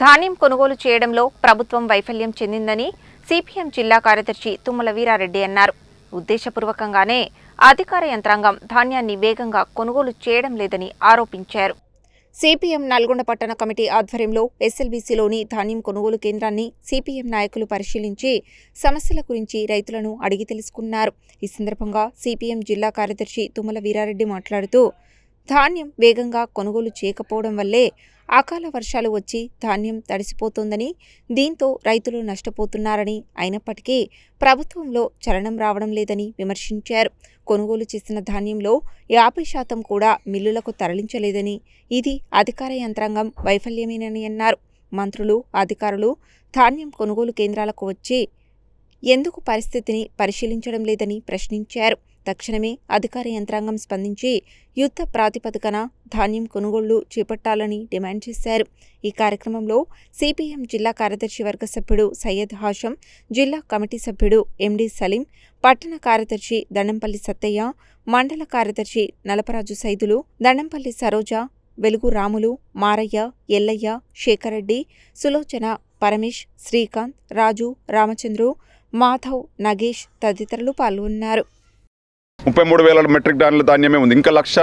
ధాన్యం కొనుగోలు చేయడంలో ప్రభుత్వం వైఫల్యం చెందిందని సిపిఎం జిల్లా కార్యదర్శి తుమ్మల వీరారెడ్డి అన్నారు. ఉద్దేశపూర్వకంగానే అధికార యంత్రాంగం ధాన్యాన్ని వేగంగా కొనుగోలు చేయడం లేదని ఆరోపించారు. సిపిఎం నల్గొండ పట్టణ కమిటీ ఆధ్వర్యంలో ఎస్ఎల్బీసీలోని ధాన్యం కొనుగోలు కేంద్రాన్ని సిపిఎం నాయకులు పరిశీలించి సమస్యల గురించి రైతులను అడిగి తెలుసుకున్నారు. ఈ సందర్భంగా సిపిఎం జిల్లా కార్యదర్శి తుమ్మల వీరారెడ్డి మాట్లాడుతూ, ధాన్యం వేగంగా కొనుగోలు చేయకపోవడం వల్లే అకాల వర్షాలు వచ్చి ధాన్యం తడిసిపోతోందని, దీంతో రైతులు నష్టపోతున్నారని, అయినప్పటికీ ప్రభుత్వంలో చలనం రావడం లేదని విమర్శించారు. కొనుగోలు చేసిన ధాన్యంలో 50% కూడా మిల్లులకు తరలించలేదని, ఇది అధికార యంత్రాంగం వైఫల్యమేనని అన్నారు. మంత్రులు, అధికారులు ధాన్యం కొనుగోలు కేంద్రాలకు వచ్చి ఎందుకు పరిస్థితిని పరిశీలించడం లేదని ప్రశ్నించారు. తక్షణమే అధికార యంత్రాంగం స్పందించి యుద్ధ ప్రాతిపదికన ధాన్యం కొనుగోళ్లు చేపట్టాలని డిమాండ్ చేశారు. ఈ కార్యక్రమంలో సిపిఎం జిల్లా కార్యదర్శి వర్గ సభ్యుడు సయ్యద్ హాషం, జిల్లా కమిటీ సభ్యుడు ఎండి సలీం, పట్టణ కార్యదర్శి దండంపల్లి సత్తయ్య, మండల కార్యదర్శి నలపరాజు సైదులు, దండంపల్లి సరోజ, వెలుగు రాములు, మారయ్య, ఎల్లయ్య, శేఖరెడ్డి, సులోచన, పరమేష్, శ్రీకాంత్, రాజు, రామచంద్రు, మాధవ్, నగేష్ తదితరులు పాల్గొన్నారు. 33,000 మెట్రిక్ టన్నుల ధాన్యమే ఉంది. ఇంకా లక్ష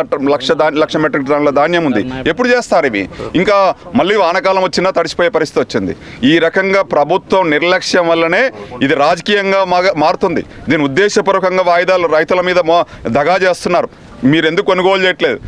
మెట్రిక్ టన్నుల ధాన్యం ఉంది. ఎప్పుడు చేస్తారు ఇవి? ఇంకా మళ్ళీ వానకాలం వచ్చినా తడిసిపోయే పరిస్థితి వచ్చింది. ఈ రకంగా ప్రభుత్వం నిర్లక్ష్యం వల్లనే ఇది రాజకీయంగా మారుతుంది. దీని ఉద్దేశపూర్వకంగా వాయిదాలు రైతుల మీద దగా చేస్తున్నారు. మీరు ఎందుకు కొనుగోలు చేయట్లేదు?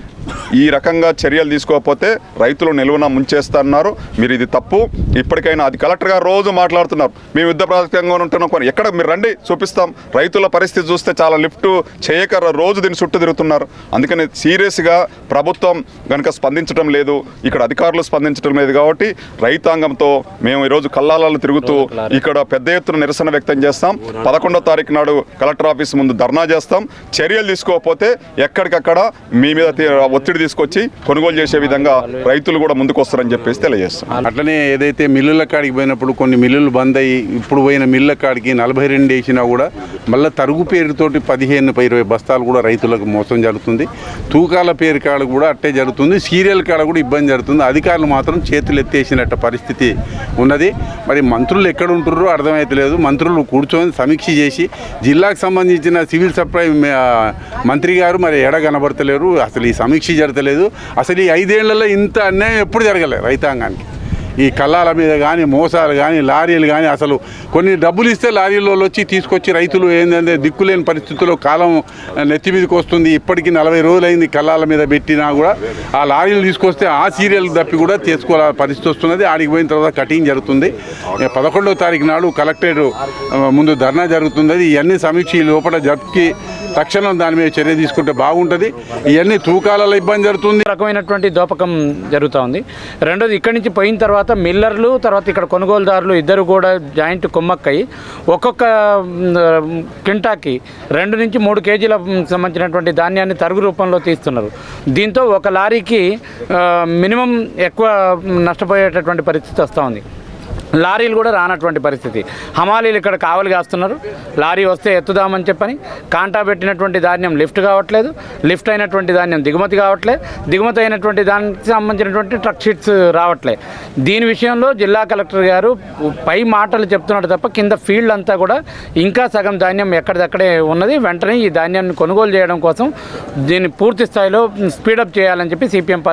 ఈ రకంగా చర్యలు తీసుకోకపోతే రైతులు నిలువున ముంచేస్తున్నారు. మీరు ఇది తప్పు. ఇప్పటికైనా అది కలెక్టర్ గారు రోజు మాట్లాడుతున్నారు, మేము యుద్ధ ప్రాతిపదికగా ఉంటున్నాం. ఎక్కడ మీరు రండి చూపిస్తాం. రైతుల పరిస్థితి చూస్తే చాలా లిఫ్ట్ చేయక రోజు దీని చుట్టూ తిరుగుతున్నారు. అందుకని సీరియస్గా ప్రభుత్వం కనుక స్పందించడం లేదు, ఇక్కడ అధికారులు స్పందించడం లేదు. కాబట్టి రైతాంగంతో మేము ఈరోజు కల్లాలలో తిరుగుతూ ఇక్కడ పెద్ద ఎత్తున నిరసన వ్యక్తం చేస్తాం. 11వ తారీఖు నాడు కలెక్టర్ ఆఫీస్ ముందు ధర్నా చేస్తాం. చర్యలు తీసుకోకపోతే ఎక్కడికక్కడ మీ మీద ఒత్తిడి తీసుకొచ్చి కొనుగోలు చేసే విధంగా రైతులు కూడా ముందుకు వస్తారని చెప్పేసి తెలియజేస్తాం. అట్లనే ఏదైతే మిల్లుల కాడికి పోయినప్పుడు కొన్ని మిల్లులు బంద్ అయ్యి ఇప్పుడు పోయిన మిల్ల కాడికి 42 వేసినా కూడా మళ్ళీ తరుగు పేరుతోటి 15-20 బస్తాలు కూడా రైతులకు మోసం జరుగుతుంది. తూకాల పేరు కాడ కూడా అట్టే జరుగుతుంది. సీరియల్ కాడ కూడా ఇబ్బంది జరుగుతుంది. అధికారులు మాత్రం చేతులు ఎత్తేసినట్టు పరిస్థితి ఉన్నది. మరి మంత్రులు ఎక్కడ ఉంటుర్రో అర్థమవుతలేదు. మంత్రులు కూర్చొని సమీక్ష చేసి జిల్లాకు సంబంధించిన సివిల్ సప్లై మంత్రి గారు మరి ఎడ కనబడతలేరు. అసలు ఈ సమీక్ష జరగలేదు. అసలు ఈ 5 ఏళ్లలో ఇంత అన్యాయం ఎప్పుడు జరగలేదు రైతాంగానికి. ఈ కల్లాల మీద కానీ, మోసాలు కానీ, లారీలు కానీ, అసలు కొన్ని డబ్బులు ఇస్తే లారీలో వచ్చి తీసుకొచ్చి రైతులు ఏంటంటే దిక్కులేని పరిస్థితుల్లో కాలం నెత్తి మీదకి వస్తుంది. ఇప్పటికీ 40 రోజులైంది కల్లాల మీద పెట్టినా కూడా ఆ లారీలు తీసుకొస్తే ఆ సీరియల్ తప్పి కూడా తీసుకోవాల పరిస్థితి వస్తున్నది. ఆడికి పోయిన తర్వాత కటింగ్ జరుగుతుంది. 11వ తారీఖు నాడు కలెక్టరేట్ ముందు ధర్నా జరుగుతుంది. ఇవన్నీ సమీక్ష లోపల జరుపుకి తక్షణం దాని మీద చర్య తీసుకుంటే బాగుంటుంది. ఇవన్నీ తూకాలలో ఇబ్బంది జరుగుతుంది. రకమైనటువంటి దోపకం జరుగుతూ ఉంది. రెండోది, ఇక్కడి నుంచి పోయిన తర్వాత మిల్లర్లు, తర్వాత ఇక్కడ కొనుగోలుదారులు ఇద్దరు కూడా జాయింట్ కుమ్మక్కయి ఒక్కొక్క క్వింటాకి 2 నుంచి 3 కేజీల సంబంధించినటువంటి ధాన్యాన్ని తరుగు రూపంలో తీస్తున్నారు. దీంతో ఒక లారీకి మినిమం ఎక్కువ నష్టపోయేటటువంటి పరిస్థితి వస్తూ ఉంది. లారీలు కూడా రానటువంటి పరిస్థితి. హమాలీలు ఇక్కడ కావలి కాస్తున్నారు. లారీ వస్తే ఎత్తుదామని చెప్పని కాంటా పెట్టినటువంటి ధాన్యం లిఫ్ట్ కావట్లేదు. లిఫ్ట్ అయినటువంటి ధాన్యం దిగుమతి కావట్లేదు. దిగుమతి అయినటువంటి దానికి సంబంధించినటువంటి ట్రక్ షీట్స్ రావట్లేదు. దీని విషయంలో జిల్లా కలెక్టర్ గారు పై మాటలు చెప్తున్నాడు తప్ప కింద ఫీల్డ్ అంతా కూడా ఇంకా సగం ధాన్యం ఎక్కడిదక్కడే ఉన్నది. వెంటనే ఈ ధాన్యాన్ని కొనుగోలు చేయడం కోసం దీన్ని పూర్తి స్థాయిలో స్పీడప్ చేయాలని చెప్పి సిపిఎం